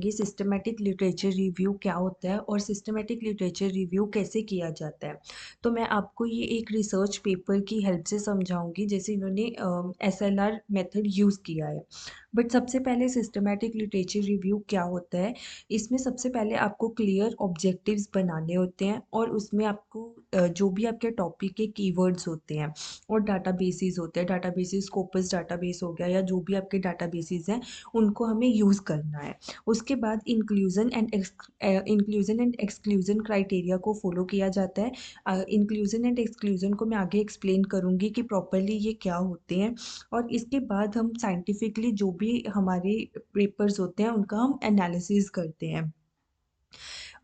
ये systematic literature review क्या होता है और सिस्टमैटिक लिटरेचर रिव्यू कैसे किया जाता है। तो मैं आपको ये एक रिसर्च पेपर की हेल्प से समझाऊंगी, जैसे इन्होंने एसएलआर मेथड यूज़ किया है। बट सबसे पहले सिस्टमैटिक लिटरेचर रिव्यू क्या होता है, इसमें सबसे पहले आपको क्लियर ऑब्जेक्टिव्स बनाने होते हैं और उसमें आपको जो भी आपके टॉपिक के कीवर्ड्स होते हैं और डाटाबेसेस होते हैं, डाटाबेसेस स्कोपस डाटाबेस हो गया या जो भी आपके डाटाबेसेस हैं, उनको हमें यूज़ करना है। उसके बाद इंक्लूजन एंड एक्सक्लूजन क्राइटेरिया को फॉलो किया जाता है। इंक्लूजन एंड एक्सक्लूजन को मैं आगे एक्सप्लेन करूँगी कि प्रॉपरली ये क्या होते हैं। और इसके बाद हम साइंटिफिकली जो भी हमारे पेपर्स होते हैं उनका हम एनालिसिस करते हैं।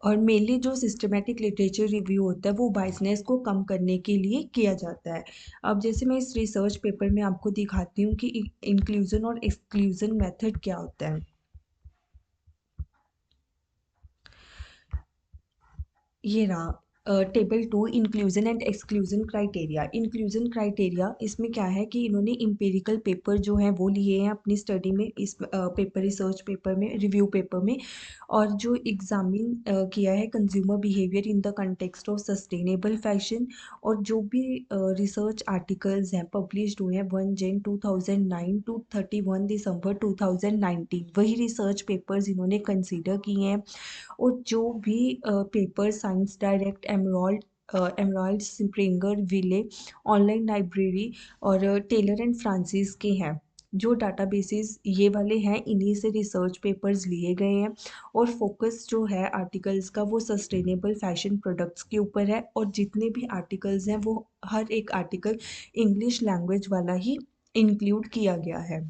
और मेनली जो सिस्टमैटिक लिटरेचर रिव्यू होता है वो बायसनेस को कम करने के लिए किया जाता है। अब जैसे मैं इस रिसर्च पेपर में आपको दिखाती हूँ कि इंक्लूजन और एक्सक्लूजन मेथड क्या होता है। ये रहा table 2, inclusion and exclusion criteria. Inclusion criteria इसमें क्या है कि इन्होंने इम्पेरिकल पेपर जो है वो लिए हैं अपनी स्टडी में, इस पेपर रिसर्च पेपर में, रिव्यू पेपर में। और जो एग्जामिन किया है consumer behaviour in the context of sustainable fashion. और जो भी रिसर्च आर्टिकल्स हैं पब्लिश्ड हुए हैं 1 जन 2009 टू 31 दिसंबर 2019, वही रिसर्च पेपर्स इन्होंने कंसीडर किए हैं। और जो भी paper Science Direct, Emerald, Springer, Wiley, online library और टेलर एंड फ्रांसिस के हैं, जो डाटाबेसेस ये वाले हैं, इन्हीं से रिसर्च पेपर्स लिए गए हैं। और फोकस जो है आर्टिकल्स का वो सस्टेनेबल फैशन प्रोडक्ट्स के ऊपर है। और जितने भी आर्टिकल्स हैं वो हर एक आर्टिकल इंग्लिश लैंग्वेज वाला ही इंक्लूड किया गया है।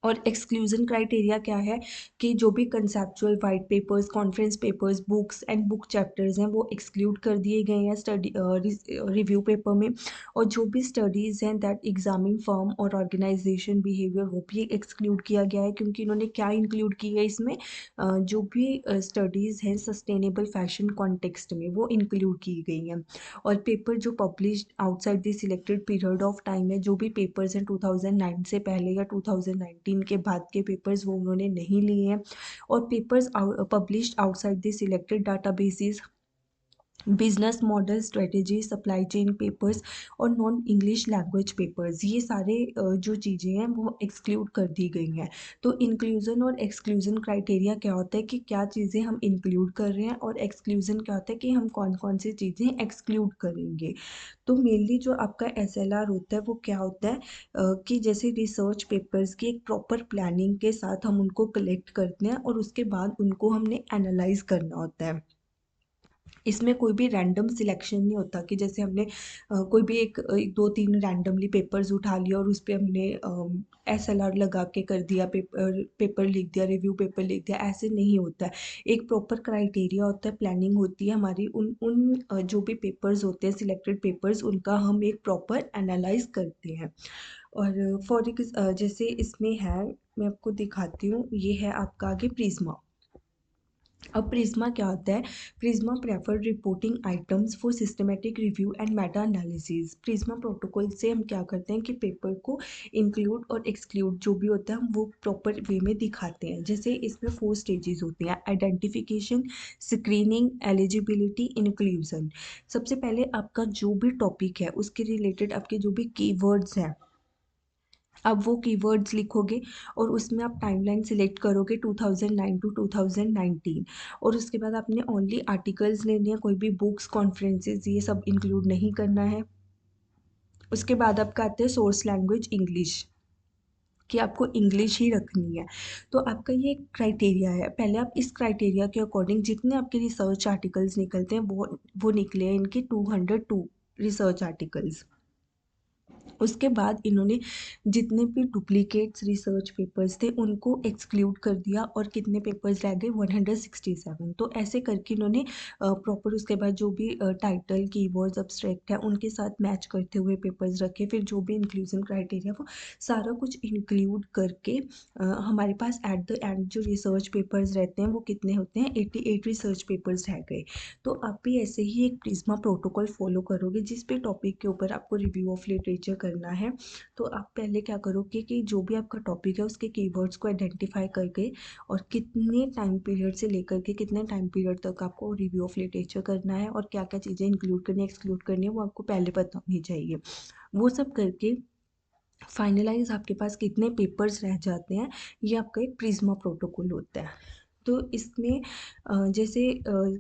और एक्सक्लूजन क्राइटेरिया क्या है कि जो भी conceptual white papers, conference papers, books and book chapters हैं वो एक्सक्लूड कर दिए गए हैं स्टडी रिव्यू पेपर में। और जो भी स्टडीज़ हैं दैट एग्जामिन फर्म और ऑर्गेनाइजेशन बिहेवियर, वो भी एक्सक्लूड किया गया है, क्योंकि इन्होंने क्या इंक्लूड की है इसमें, जो भी स्टडीज़ हैं सस्टेनेबल फैशन कॉन्टेक्स्ट में वो इंक्लूड की गई हैं। और पेपर जो published outside the selected period of time है, जो भी पेपर्स हैं 2009 से पहले या 2019 के बाद के पेपर्स, वो उन्होंने नहीं लिए हैं। और papers published outside the selected databases, business model, strategy, supply chain papers और नॉन इंग्लिश लैंग्वेज पेपर्स, ये सारे जो चीज़ें हैं वो एक्सक्लूड कर दी गई हैं। तो इंक्लूजन और एक्सक्लूजन क्राइटेरिया क्या होता है कि क्या चीज़ें हम इंक्लूड कर रहे हैं, और एक्सक्लूजन क्या होता है कि हम कौन कौन सी चीज़ें एक्सक्लूड करेंगे। तो मेनली जो आपका एसएलआर होता है वो क्या होता है, कि जैसे रिसर्च पेपर्स की एक प्रॉपर प्लानिंग के साथ हम उनको कलेक्ट करते हैं और उसके बाद उनको हमने एनालाइज करना होता है। इसमें कोई भी रैंडम सिलेक्शन नहीं होता कि जैसे हमने कोई भी एक दो तीन रैंडमली पेपर्स उठा लिया और उस पर हमने एसएलआर लगा के कर दिया, पेपर पेपर लिख दिया, रिव्यू पेपर लिख दिया, ऐसे नहीं होता है। एक प्रॉपर क्राइटेरिया होता है, प्लानिंग होती है हमारी, उन उन जो भी पेपर्स होते हैं सिलेक्टेड पेपर्स, उनका हम एक प्रॉपर एनालाइज करते हैं। और जैसे इसमें है, मैं आपको दिखाती हूँ, ये है आपका आगे प्रिज्मा। अब प्रिज्मा क्या होता है, Prisma prefer reporting items for systematic review and Meta analysis. Prisma protocol से हम क्या करते हैं कि पेपर को इंक्लूड और एक्सक्लूड जो भी होता है हम वो प्रॉपर वे में दिखाते हैं। जैसे इसमें 4 स्टेजेस होती हैं, आइडेंटिफिकेशन, स्क्रीनिंग, एलिजिबिलिटी, इंक्लूजन। सबसे पहले आपका जो भी टॉपिक है उसके रिलेटेड आपके जो भी कीवर्ड्स हैं, अब वो कीवर्ड्स लिखोगे और उसमें आप टाइमलाइन सिलेक्ट करोगे 2009 टू 2019। और उसके बाद आपने ओनली आर्टिकल्स लेने हैं, कोई भी बुक्स, कॉन्फ्रेंसेस, ये सब इंक्लूड नहीं करना है। उसके बाद आपका आता है सोर्स लैंग्वेज इंग्लिश, कि आपको इंग्लिश ही रखनी है। तो आपका ये क्राइटेरिया है। पहले आप इस क्राइटेरिया के अकॉर्डिंग जितने आपके रिसर्च आर्टिकल्स निकलते हैं वो निकले हैं इनके 202 रिसर्च आर्टिकल्स। उसके बाद इन्होंने जितने भी डुप्लीकेट्स रिसर्च पेपर्स थे उनको एक्सक्लूड कर दिया और कितने पेपर्स रह गए, 167। तो ऐसे करके इन्होंने प्रॉपर उसके बाद जो भी टाइटल, कीवर्ड्स, अब्स्ट्रैक्ट है उनके साथ मैच करते हुए पेपर्स रखे। फिर जो भी इंक्लूजन क्राइटेरिया वो सारा कुछ इंक्लूड करके हमारे पास एट द एंड जो रिसर्च पेपर्स रहते हैं वो कितने होते हैं, 88 रिसर्च पेपर्स रह गए। तो आप भी ऐसे ही एक प्रिज्मा प्रोटोकॉल फॉलो करोगे जिस भी टॉपिक के ऊपर आपको रिव्यू ऑफ लिटरेचर करना करना है तो आप पहले क्या करोगे कि जो भी आपका टॉपिक है उसके कीवर्ड्स को आइडेंटिफाई करके और कितने टाइम पीरियड से लेकर के कितने टाइम पीरियड तक आपको रिव्यू ऑफ लिटरेचर करना है और क्या क्या चीज़ें इंक्लूड करनी है एक्सक्लूड करनी है वो आपको पहले पता होनी चाहिए। वो सब करके फाइनलाइज आपके पास कितने पेपर्स रह जाते हैं, ये आपका एक प्रिज्मा प्रोटोकॉल होता है। तो इसमें जैसे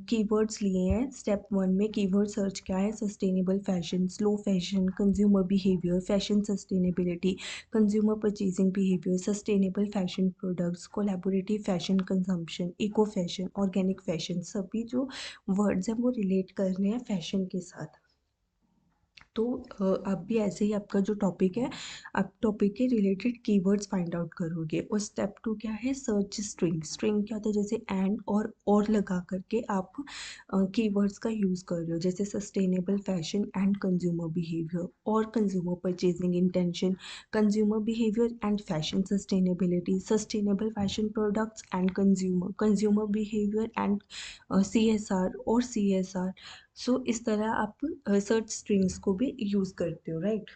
कीवर्ड्स लिए हैं स्टेप 1 में कीवर्ड सर्च क्या है, sustainable fashion, slow fashion, consumer behaviour, fashion sustainability, consumer purchasing behaviour, sustainable fashion products, collaborative fashion consumption, eco fashion, organic fashion, सभी जो वर्ड्स हैं वो रिलेट कर रहे हैं फैशन के साथ। तो आप भी ऐसे ही आपका जो टॉपिक है आप टॉपिक के रिलेटेड कीवर्ड्स फाइंड आउट करोगे। और स्टेप 2 क्या है, सर्च स्ट्रिंग। स्ट्रिंग क्या होता है, जैसे एंड और लगा करके आप कीवर्ड्स का यूज़ कर रहे हो, जैसे sustainable fashion and consumer behaviour और consumer purchasing intention, consumer behaviour and fashion sustainability, sustainable fashion products and consumer behaviour and CSR और CSR। सो इस तरह आप सर्च स्ट्रिंग्स को भी यूज़ करते हो, राइट।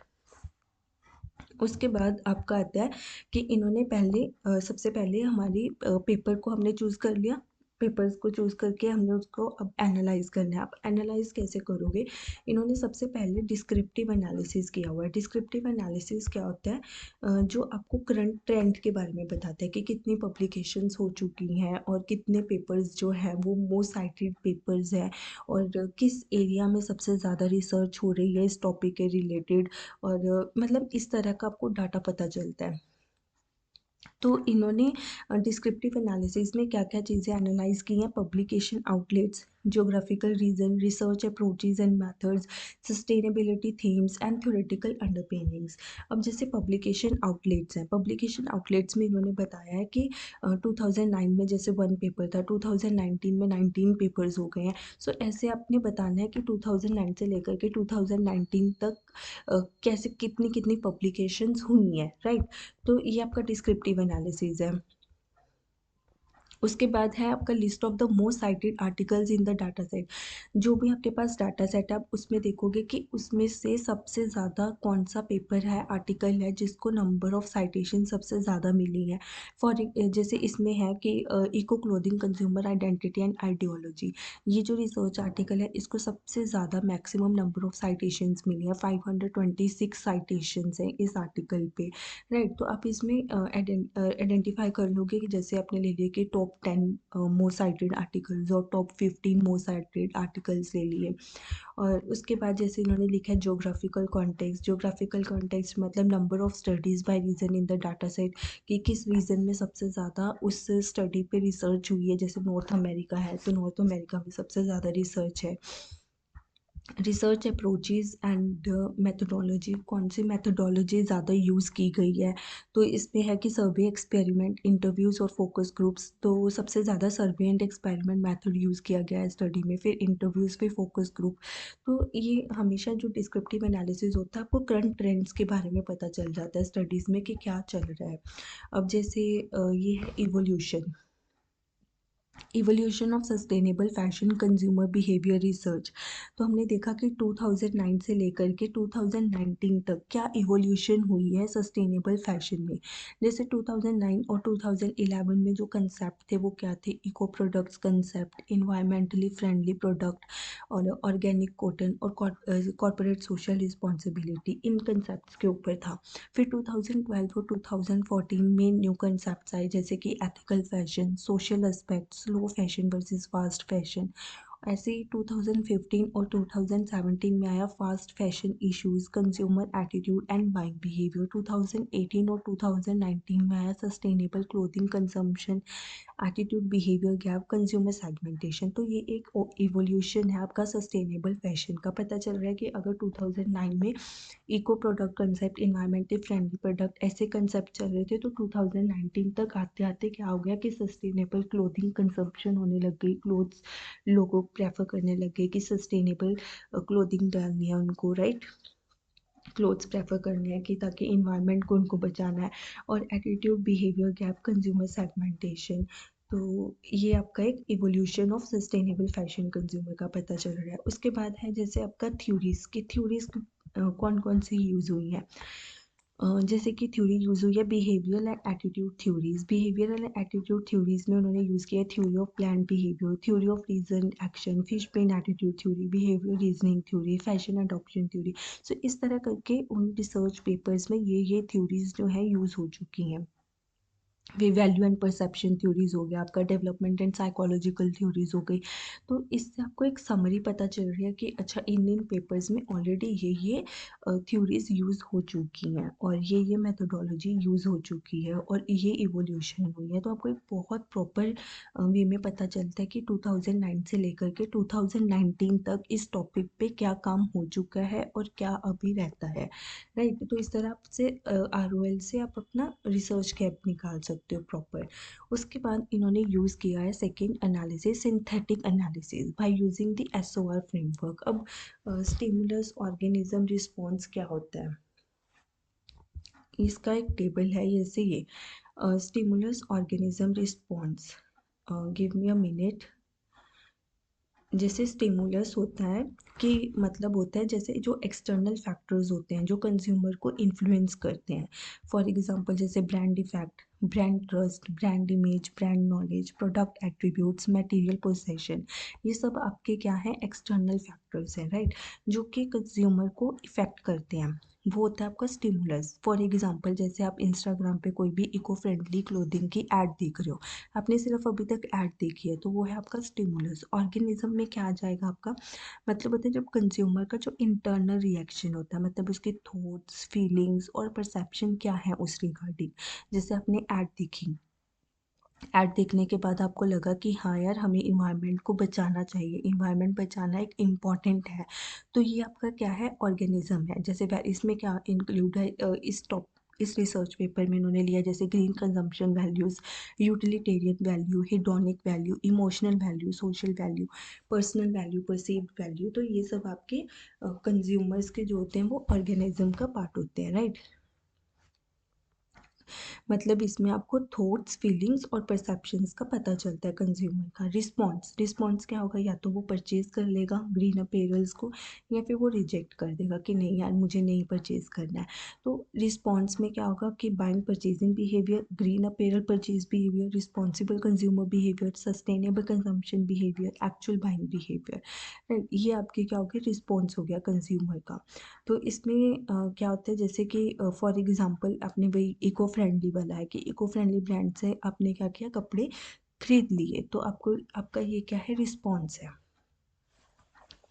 उसके बाद आपका आता है कि इन्होंने पहले सबसे पहले हमारी पेपर को हमने चूज़ कर लिया। पेपर्स को चूज़ करके हमने उसको अब एनालाइज करना है। आप एनालाइज कैसे करोगे, इन्होंने सबसे पहले डिस्क्रिप्टिव एनालिसिस किया हुआ है। डिस्क्रिप्टिव एनालिसिस क्या होता है, जो आपको करंट ट्रेंड के बारे में बताता है कि कितनी पब्लिकेशंस हो चुकी हैं और कितने पेपर्स जो है वो मोस्ट साइटेड पेपर्स हैं और किस एरिया में सबसे ज़्यादा रिसर्च हो रही है इस टॉपिक के रिलेटेड। और मतलब इस तरह का आपको डाटा पता चलता है। तो इन्होंने डिस्क्रिप्टिव एनालिसिस में क्या क्या चीज़ें एनालाइज की हैं, publication outlets, geographical region, research approaches and methods, sustainability themes and theoretical underpinnings. अब जैसे पब्लिकेशन आउटलेट्स हैं, पब्लिकेशन आउटलेट्स में इन्होंने बताया है कि 2009 में जैसे 1 पेपर था, 2019 में 19 पेपर्स हो गए हैं। सो ऐसे आपने बताना है कि 2009 से लेकर के 2019 तक कैसे कितनी कितनी पब्लिकेशंस हुई हैं, राइट। तो ये आपका डिस्क्रिप्टिव एनालिसिस है। उसके बाद है आपका list of the most cited articles in the data set. जो भी आपके पास डाटा सेट है आप उसमें देखोगे कि उसमें से सबसे ज़्यादा कौन सा पेपर है, आर्टिकल है जिसको नंबर ऑफ साइटेशन सबसे ज़्यादा मिली है। फॉर जैसे इसमें है कि eco clothing consumer identity and ideology, ये जो रिसर्च आर्टिकल है इसको सबसे ज़्यादा मैक्सिमम नंबर ऑफ साइटेशंस मिली है, 526 साइटेशंस है इस आर्टिकल पे, राइट। तो आप इसमें आइडेंटिफाई कर लोगे कि जैसे आपने ले लिया कि टॉप 10 मोस्ट साइटेड आर्टिकल्स और टॉप 15 मोस्ट साइटेड आर्टिकल्स ले लिए। और उसके बाद जैसे इन्होंने लिखा है ज्योग्राफिकल कॉन्टेक्स्ट। ज्योग्राफिकल कॉन्टेक्स्ट मतलब number of studies by region in the data set, कि किस रीजन में सबसे ज़्यादा उस स्टडी पे रिसर्च हुई है। जैसे नॉर्थ अमेरिका है तो नॉर्थ अमेरिका में सबसे ज़्यादा रिसर्च है। रिसर्च अप्रोचेज एंड मेथडोलॉजी, कौन सी मेथडोलॉजी ज़्यादा यूज़ की गई है। तो इसमें है कि सर्वे, एक्सपेरिमेंट, इंटरव्यूज़ और फोकस ग्रुप्स। तो सबसे ज़्यादा survey and experiment method use किया गया है स्टडी में, फिर इंटरव्यूज़, फिर फोकस ग्रुप। तो ये हमेशा जो डिस्क्रिप्टिव एनालिसिस होता है आपको करंट ट्रेंड्स के बारे में पता चल जाता है स्टडीज़ में कि क्या चल रहा है। अब जैसे ये है evolution, evolution of sustainable fashion consumer behaviour research. तो हमने देखा कि 2009 से लेकर के 2019 तक क्या इवोल्यूशन हुई है सस्टेनेबल फैशन में। जैसे 2009 और 2011 में जो कंसेप्ट थे वो क्या थे, eco products concept, environmentally friendly product और ऑर्गेनिक कॉटन और कॉर्पोरेट सोशल रिस्पॉन्सिबिलिटी, इन कंसेप्ट के ऊपर था। फिर 2012 और 2014 में न्यू कंसेप्ट आए जैसे कि ethical fashion, social aspect, slow fashion versus fast fashion. ऐसे ही 2015 और 2017 में आया fast fashion issues, consumer attitude and buying behaviour. 2018 और 2019 में आया sustainable clothing consumption, attitude, behaviour gap, consumer segmentation. तो ये एक इवोल्यूशन है आपका सस्टेनेबल फैशन का। पता चल रहा है कि अगर 2009 में eco product concept, environmentally friendly product ऐसे कंसेप्ट चल रहे थे तो 2019 तक आते आते क्या हो गया कि सस्टेनेबल क्लोथिंग कंजम्पशन होने लग गई। क्लोथ्स लोगों प्रेफर करने लग गए कि सस्टेनेबल क्लोथिंग डालनी है उनको, राइट। क्लोथ्स प्रेफर करने हैं कि ताकि इन्वायरमेंट को उनको बचाना है। और attitude, behaviour gap, consumer segmentation. तो ये आपका एक evolution of sustainable fashion consumer का पता चल रहा है। उसके बाद है जैसे आपका थ्योरीज की थ्योरीज कौन कौन सी यूज़ हुई हैं। जैसे कि थ्योरी यूज़ हुई है behavioural and attitude theories. Behavioural and attitude theories में उन्होंने यूज़ किया है theory of plan behaviour, theory of reason action, Fishbein attitude theory, behaviour reasoning theory, fashion adoption theory. So इस तरह करके उन रिसर्च पेपर्स में ये थ्योरीज जो हैं यूज़ हो चुकी हैं। वे वैल्यू एंड परसेप्शन थ्योरीज हो गया आपका, डेवलपमेंट एंड साइकोलॉजिकल थ्योरीज हो गई। तो इससे आपको एक समरी पता चल रही है कि अच्छा इन पेपर्स में ऑलरेडी ये थ्योरीज यूज़ हो चुकी हैं और ये मेथोडोलॉजी यूज़ हो चुकी है और ये इवोल्यूशन हुई है। तो आपको एक बहुत प्रॉपर वे में पता चलता है कि 2009 से लेकर के 2019 तक इस टॉपिक पे क्या काम हो चुका है और क्या अभी रहता है, राइट। तो इस तरह से ROL से आप अपना रिसर्च गैप निकाल सकते हो प्रॉपर। उसके बाद इन्होंने यूज़ किया है second analysis, synthetic analysis by using the SOR framework. अब स्टिमुलस ऑर्गेनिज्म रिस्पॉन्स क्या होता है, इसका एक टेबल है जैसे ये stimulus organism response. Give me a minute. जैसे स्टिमुलस होता है कि मतलब होता है जैसे जो एक्सटर्नल फैक्टर्स होते हैं जो कंज्यूमर को इन्फ्लुएंस करते हैं। फॉर एग्जांपल जैसे brand effect, brand trust, brand image, brand knowledge, product attributes, material possession. ये सब आपके क्या है, एक्सटर्नल फैक्टर्स हैं, राइट, जो कि कंज्यूमर को इफेक्ट करते हैं। वो होता है आपका स्टिमुलस। फॉर एग्जांपल जैसे आप इंस्टाग्राम पे कोई भी इको फ्रेंडली क्लोथिंग की एड देख रहे हो, आपने सिर्फ अभी तक ऐड देखी है, तो वो है आपका स्टिमुलस। ऑर्गेनिज्म में क्या आ जाएगा आपका, मतलब होता है जब कंज्यूमर का जो इंटरनल रिएक्शन होता है, मतलब उसके थॉट्स, फीलिंग्स और परसेप्शन क्या है उस रिगार्डिंग। जैसे आपने ऐड देखी, ऐड देखने के बाद आपको लगा कि हाँ यार हमें इन्वायरमेंट को बचाना चाहिए, इन्वायरमेंट बचाना एक इम्पॉर्टेंट है, तो ये आपका क्या है, ऑर्गेनिज्म है। जैसे इसमें क्या इंक्लूड है, इस रिसर्च पेपर में इन्होंने लिया जैसे green consumption values, utilitarian value, hedonic value, emotional value, social value, personal value, perceived value. तो ये सब आपके कंज्यूमर्स के जो होते हैं वो ऑर्गेनिज्म का पार्ट होते हैं, राइट। मतलब इसमें आपको थॉट्स, फीलिंग्स और परसेप्शंस का पता चलता है कंज्यूमर का। रिस्पॉन्स, रिस्पॉन्स क्या होगा, या तो वो परचेज कर लेगा ग्रीन अपीयरेंस को, या फिर वो रिजेक्ट कर देगा कि नहीं यार मुझे नहीं परचेज करना है। तो रिस्पॉन्स में क्या होगा कि buying purchasing behaviour, green apparel purchase behaviour, responsible consumer behaviour, sustainable consumption behaviour, actual buying behaviour, right. ये आपके क्या हो गया, रिस्पॉन्स हो गया कंज्यूमर का। तो इसमें क्या होता है जैसे कि फॉर एग्जांपल आपने वही इको फ्रेंडली वाला है कि इको फ्रेंडली ब्रांड से आपने क्या किया, कपड़े खरीद लिए, तो आपको आपका ये क्या है, रिस्पॉन्स है।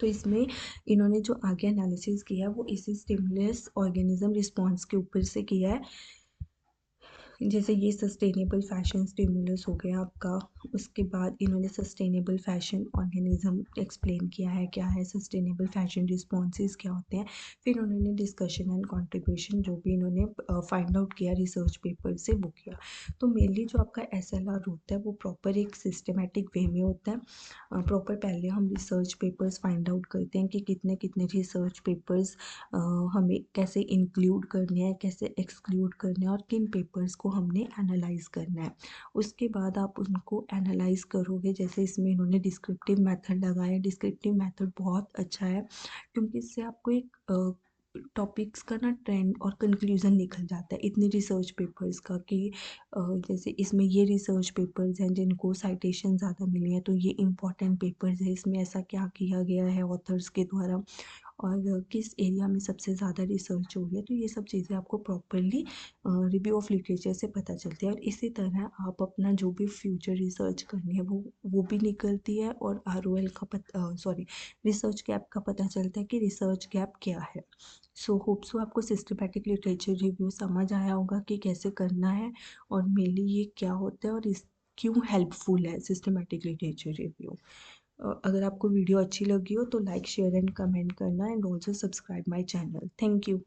तो इसमें इन्होंने जो आगे एनालिसिस किया वो इसी स्टिमुलस ऑर्गेनिज्म रिस्पॉन्स के ऊपर से किया है। जैसे ये सस्टेनेबल फैशन स्टिमुलस हो गया आपका। उसके बाद इन्होंने सस्टेनेबल फैशन ऑर्गेनिज्म एक्सप्लेन किया है क्या है, सस्टेनेबल फैशन रिस्पॉन्सेज क्या होते हैं। फिर उन्होंने डिस्कशन एंड कंट्रीब्यूशन जो भी इन्होंने फाइंड आउट किया रिसर्च पेपर से वो किया। तो मेनली जो आपका SLR होता है वो प्रॉपर एक सिस्टमेटिक वे में होता है। प्रॉपर पहले हम रिसर्च पेपर्स फाइंड आउट करते हैं कि कितने कितने रिसर्च पेपर्स हमें कैसे इंक्लूड करने हैं, कैसे एक्सक्लूड करने हैं और किन पेपर्स को हमने एनालाइज करना है। उसके बाद आप उनको एनालाइज करोगे, जैसे इसमें इन्होंने डिस्क्रिप्टिव मेथड लगाया। डिस्क्रिप्टिव मेथड बहुत अच्छा है क्योंकि इससे आपको एक टॉपिक्स का ना ट्रेंड और कंक्लूजन निकल जाता है इतनी रिसर्च पेपर्स का कि जैसे इसमें ये रिसर्च पेपर्स हैं जिनको साइटेशन ज़्यादा मिली है, तो ये इम्पॉर्टेंट पेपर्स है, इसमें ऐसा क्या किया गया है ऑथर्स के द्वारा और किस एरिया में सबसे ज़्यादा रिसर्च हो रही है। तो ये सब चीज़ें आपको प्रॉपरली रिव्यू ऑफ लिटरेचर से पता चलती है और इसी तरह आप अपना जो भी फ्यूचर रिसर्च करनी है वो भी निकलती है और ROL का पता, सॉरी, रिसर्च गैप का पता चलता है कि रिसर्च गैप क्या है। सो होप सो आपको सिस्टमैटिक लिटरेचर रिव्यू समझ आया होगा कि कैसे करना है और मेनली ये क्या होता है और इस क्यों हेल्पफुल है सिस्टमैटिक लिटरेचर रिव्यू। अगर आपको वीडियो अच्छी लगी हो तो लाइक शेयर एंड कमेंट करना and also subscribe my channel. Thank you.